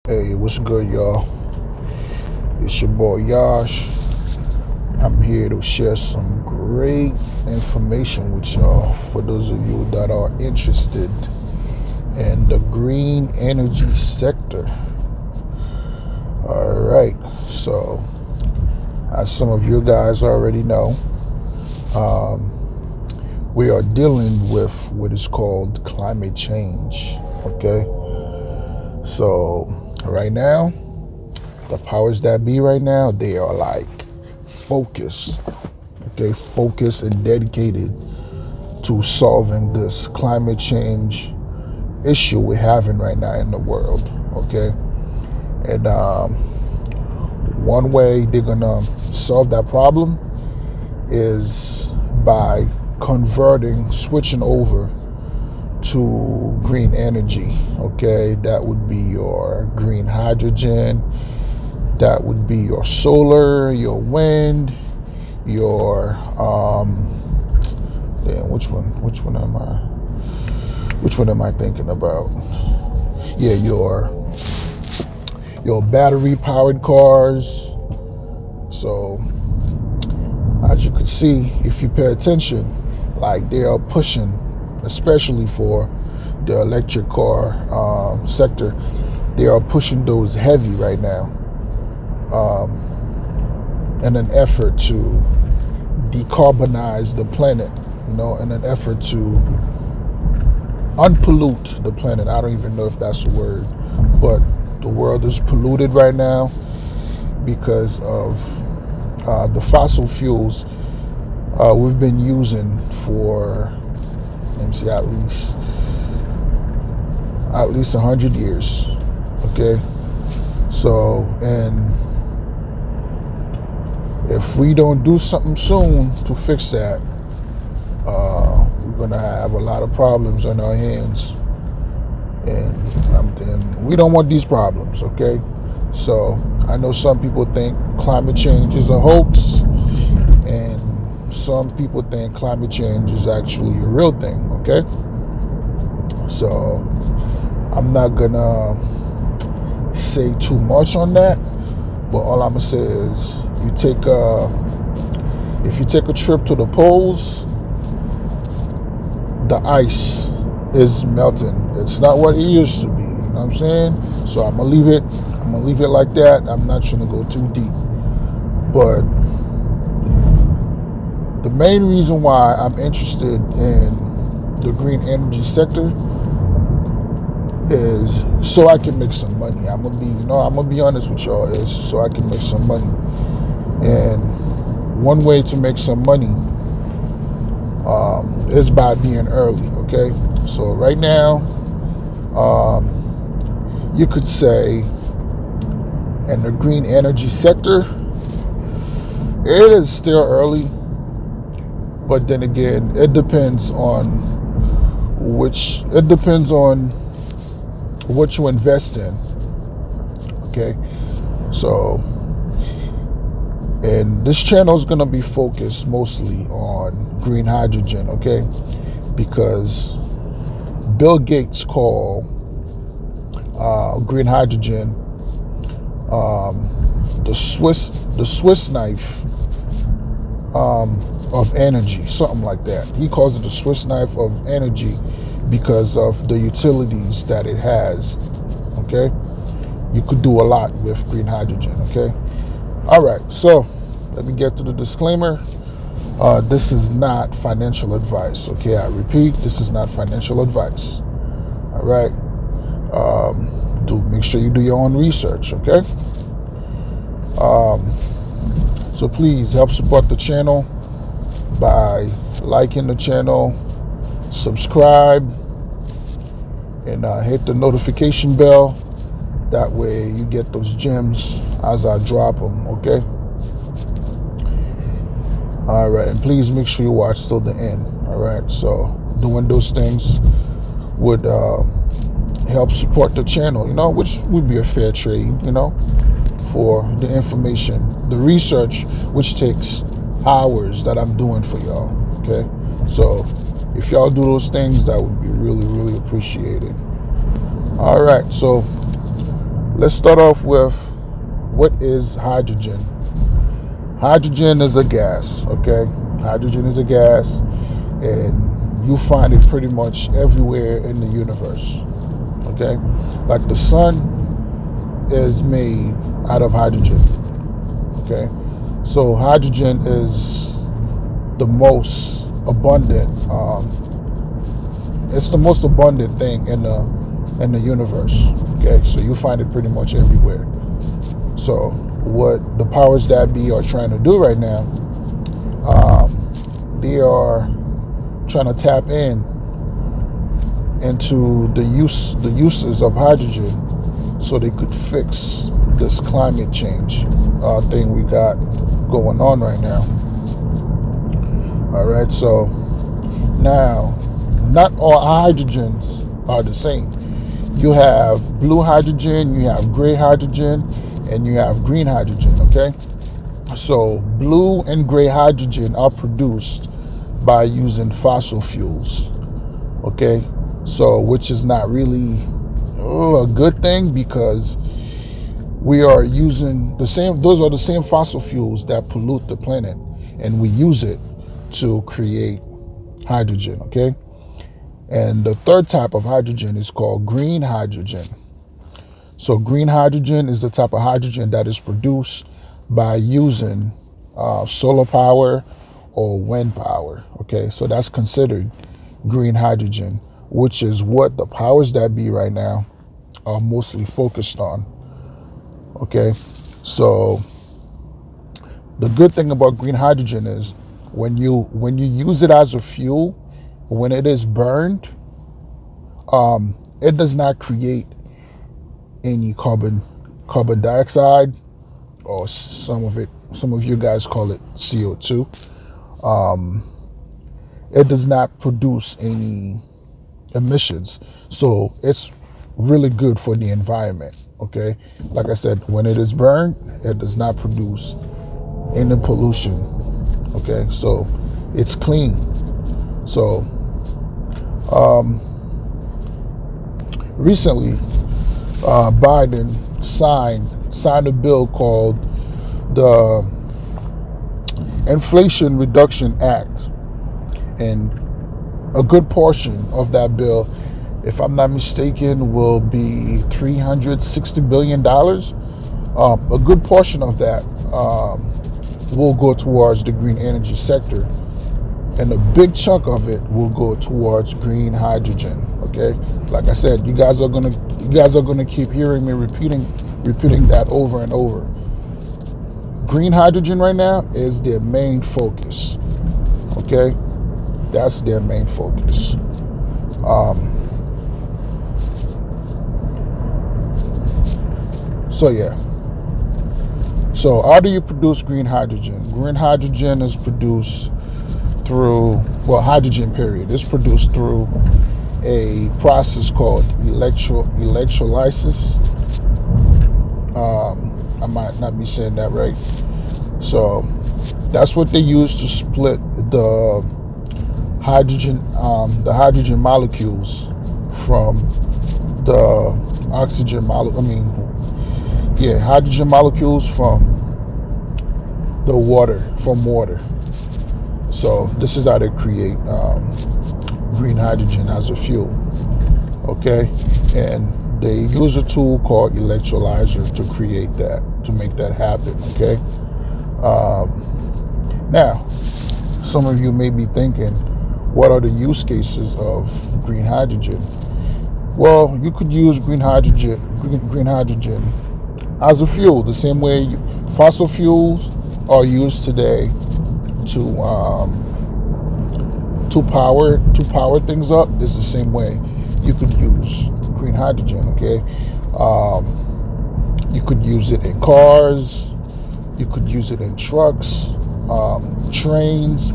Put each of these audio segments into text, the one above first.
Hey, what's good, y'all? It's your boy Yash. I'm here to share some great information with y'all for those of you that are interested in the green energy sector. All right, so as some of you guys already know, um, we are dealing with what is called climate change. Okay, so right now, the powers that be right now, they are like focused, okay, focused and dedicated to solving this climate change issue we're having right now in the world, okay? And one way they're gonna solve that problem is by switching over to green energy, okay? That would be your green hydrogen, that would be your solar, your wind, your damn, which one am I thinking about? Yeah, your battery powered cars. So as you can see, if you pay attention, like they are pushing, especially for the electric car sector, they are pushing those heavy right now um, in an effort to decarbonize the planet, in an effort to unpollute the planet. I don't even know if that's a word, but the world is polluted right now because of the fossil fuels we've been using for, let me see, at least 100 years. Okay, so and if we don't do something soon to fix that, we're gonna have a lot of problems on our hands, and we don't want these problems. Okay, so I know some people think climate change is a hoax, and some people think climate change is actually a real thing. Okay, so I'm not gonna say too much on that, but all I'm gonna say is if you take a trip to the poles, the ice is melting. It's not what it used to be. You know what I'm saying? So I'm gonna leave it. I'm gonna leave it like that. I'm not trying to go too deep. But the main reason why I'm interested in the green energy sector is so I can make some money. I'm gonna be honest with y'all, is so I can make some money. And one way to make some money is by being early. Okay, so right now, um, you could say in the green energy sector, it is still early, but then again, it depends on what you invest in. Okay, so and this channel is going to be focused mostly on green hydrogen. Okay, because Bill Gates called green hydrogen um, the Swiss knife of energy, something like that. He calls it the Swiss knife of energy because of the utilities that it has. Okay, you could do a lot with green hydrogen. Okay, all right. So let me get to the disclaimer. This is not financial advice. Okay, I repeat, this is not financial advice. All right. Do make sure you do your own research. Okay. Um, so please help support the channel by liking the channel, subscribe, and hit the notification bell. That way you get those gems as I drop them. Okay. All right, and please make sure you watch till the end. All right. So doing those things would help support the channel. Which would be a fair trade. For the information, the research, which takes hours that I'm doing for y'all. Okay, so if y'all do those things, that would be really, really appreciated. All right, so Let's start off with what is hydrogen. Hydrogen is a gas, okay? Hydrogen is a gas, and you find it pretty much everywhere in the universe, okay? Like the sun is made out of hydrogen, okay? So hydrogen is the most abundant. It's the most abundant thing in the universe, okay? So you find it pretty much everywhere. So what the powers that be are trying to do right now, they are trying to tap into the uses of hydrogen, so they could fix this climate change thing we got going on right now. All right, so now not all hydrogens are the same. You have blue hydrogen, you have gray hydrogen, and you have green hydrogen, okay? So blue and gray hydrogen are produced by using fossil fuels, okay? So which is not really a good thing, because we are using the same, those are the same fossil fuels that pollute the planet, and we use it to create hydrogen, okay? And the third type of hydrogen is called green hydrogen. So green hydrogen is the type of hydrogen that is produced by using solar power or wind power. Okay, so that's considered green hydrogen, which is what the powers that be right now are mostly focused on. Okay, so the good thing about green hydrogen is when you use it as a fuel, when it is burned, it does not create any carbon dioxide, or some of you guys call it CO2. It does not produce any emissions, so it's really good for the environment. Okay, like I said, when it is burned, it does not produce any pollution. Okay, so it's clean. So recently, Biden signed a bill called the Inflation Reduction Act, and a good portion of that bill, if I'm not mistaken, will be $360 billion. A good portion of that will go towards the green energy sector, and a big chunk of it will go towards green hydrogen. Okay, like I said, you guys are gonna keep hearing me repeating that over and over. Green hydrogen right now is their main focus. Okay, that's their main focus. So yeah. So how do you produce green hydrogen? Green hydrogen is produced through, well, hydrogen period is produced through a process called electrolysis. I might not be saying that right. So that's what they use to split the hydrogen molecules from the oxygen hydrogen molecules from water. So this is how they create green hydrogen as a fuel. Okay, and they use a tool called electrolyzer to create that, to make that happen. Okay. Now, some of you may be thinking, what are the use cases of green hydrogen? Well, you could use green hydrogen as a fuel, the same way fossil fuels are used today to power things up. Is the same way you could use green hydrogen. Okay, you could use it in cars, you could use it in trucks, trains,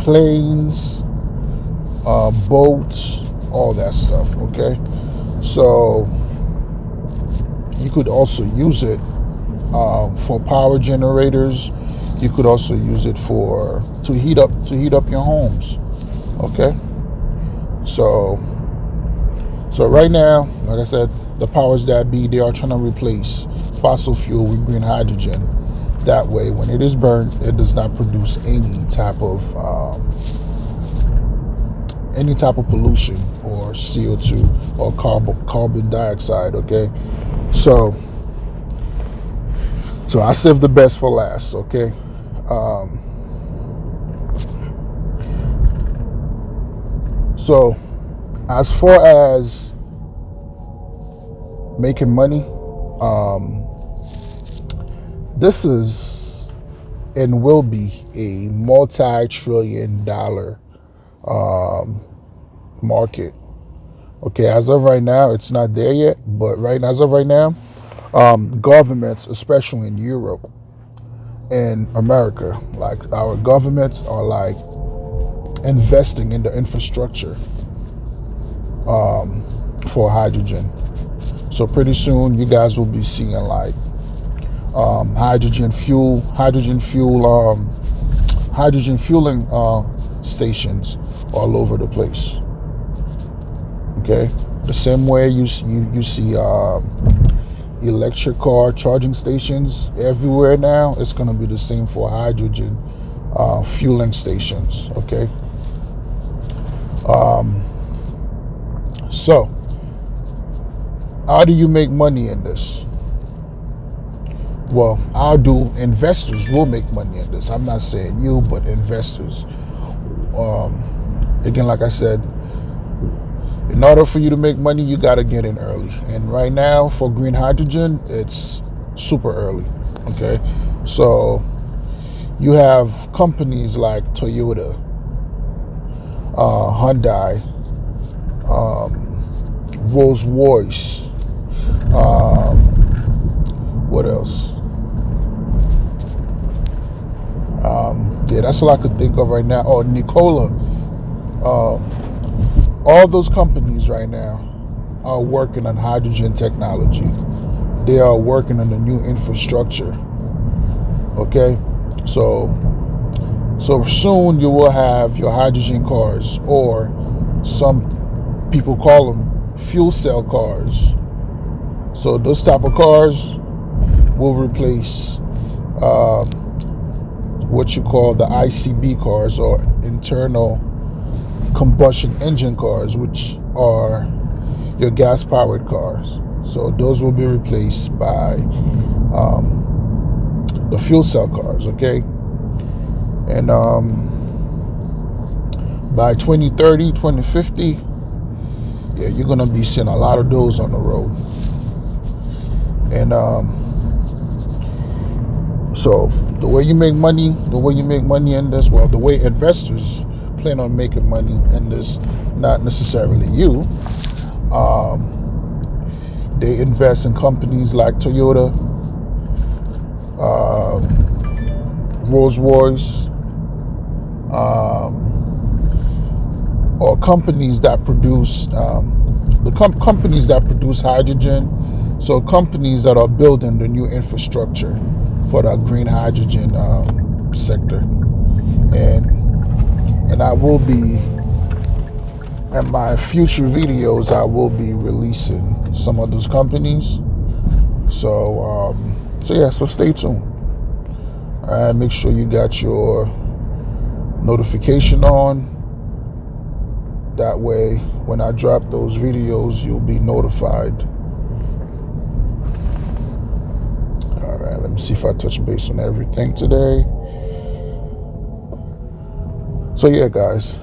planes, boats, all that stuff. Okay, so you could also use it for power generators. You could also use it to heat up your homes. Okay, So so right now, like I said, the powers that be, they are trying to replace fossil fuel with green hydrogen. That way, when it is burned, it does not produce any type of pollution or CO2 or carbon dioxide. Okay, so so I saved the best for last. Okay, um, so as far as making money, um, this is and will be a multi-trillion-dollar um, market. Okay, as of right now, it's not there yet, but as of right now, governments, especially in Europe and America, like our governments are like investing in the infrastructure um, for hydrogen. So pretty soon, you guys will be seeing like hydrogen fueling stations all over the place. Okay, the same way you see electric car charging stations everywhere now. It's going to be the same for hydrogen fueling stations. Okay, um, so how do you make money in this? Well, how do investors will make money in this? I'm not saying you, but investors. Um, Again, like I said, in order for you to make money, you got to get in early. And right now, for green hydrogen, it's super early. Okay, so you have companies like Toyota, Hyundai, Rolls-Royce. What else? Yeah, that's all I could think of right now. Oh, Nikola. All those companies right now are working on hydrogen technology. They are working on the new infrastructure. Okay, so soon you will have your hydrogen cars, or some people call them fuel cell cars. So those type of cars will replace what you call the ICB cars, or internal combustion engine cars, which are your gas powered cars. So those will be replaced by the fuel cell cars. Okay, and by 2030, 2050, yeah, you're gonna be seeing a lot of those on the road. And so the way you make money in this, well, the way investors plan on making money in this, not necessarily you, they invest in companies like Toyota, Rolls-Royce, or companies that produce companies that produce hydrogen. So companies that are building the new infrastructure for the green hydrogen sector. And I will be, in my future videos, I will be releasing some of those companies. So so stay tuned. All right, make sure you got your notification on. That way, when I drop those videos, you'll be notified. All right, let me see if I touch base on everything today. So yeah, guys,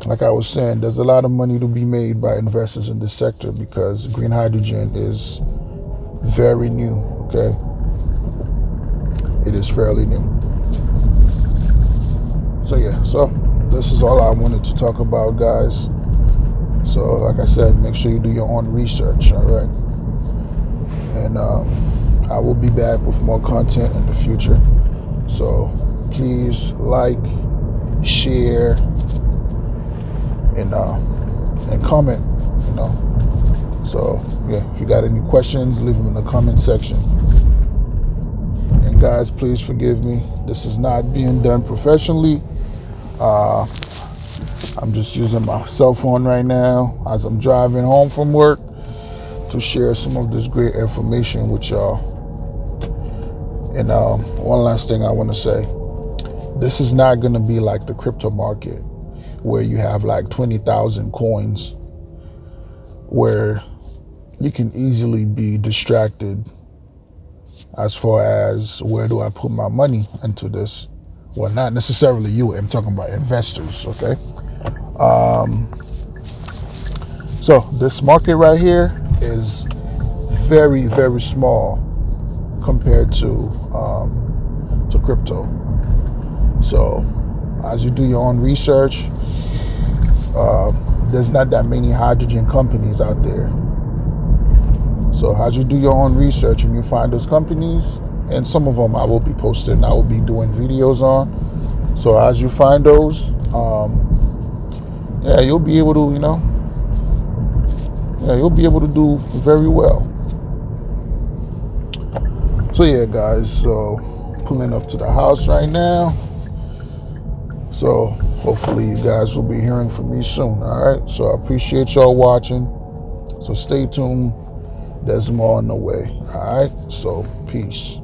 like I was saying, there's a lot of money to be made by investors in this sector because green hydrogen is very new. Okay, it is fairly new. So yeah, so this is all I wanted to talk about, guys. So like I said, make sure you do your own research. All right, and I will be back with more content in the future. So please like, share, and comment. So yeah, if you got any questions, leave them in the comment section. And guys, please forgive me. This is not being done professionally. I'm just using my cell phone right now as I'm driving home from work to share some of this great information with y'all. And one last thing I want to say, this is not going to be like the crypto market where you have like 20,000 coins where you can easily be distracted as far as where do I put my money into this. Well, not necessarily you, I'm talking about investors, okay? Um, so this market right here is very, very small compared to crypto. So as you do your own research, uh, there's not that many hydrogen companies out there. So as you do your own research and you find those companies, and some of them I will be posting, I will be doing videos on. So as you find those, yeah, you'll be able to, yeah, you'll be able to do very well. So yeah, guys, so pulling up to the house right now. So hopefully you guys will be hearing from me soon. All right. So I appreciate y'all watching. So stay tuned. There's more on the way. All right. So peace.